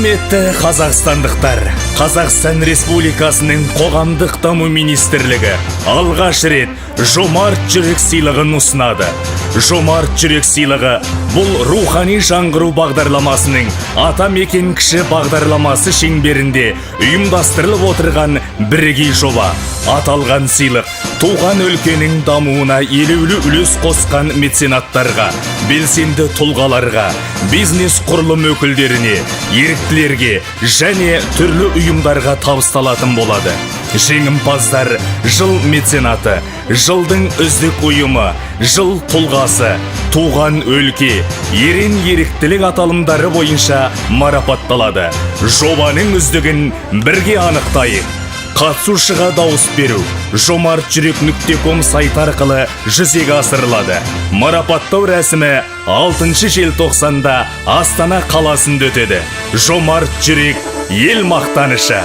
Құрметті қазақстандықтар, Қазақстан Республикасының Қоғамдық даму министрлігі алғаш рет Жомарт жүрек сыйлығын ұсынады. Жомарт жүрек сыйлығы бұл рухани жаңғыру бағдарламасының атамекен кіші бағдарламасы шеңберінде ұйымдастырылып отырған бірегей жоба. Аталған сыйлық туған өлкенің дамуына елеулі үлес қосқан меценаттарға, белсенді тұлғаларға, бизнес құрылым өкілдеріне, еріктілерге және түрлі ұйымдарға табысталатын болады. Жеңімпаздар жыл меценаты, жылдың үздік ұйымы, жыл тұлғасы, туған өлке, ерен еріктілік аталымдары бойынша марапатталады. Жобаның үздігін бірге анықтайық. Қатысушыға дауыс беру жомартжүрек.com сайты арқылы жүзеге асырылады. Марапаттау рәсімі 6 желтоқсанда Астана қаласында өтеді. Жомарт жүрек ел мақтанышы.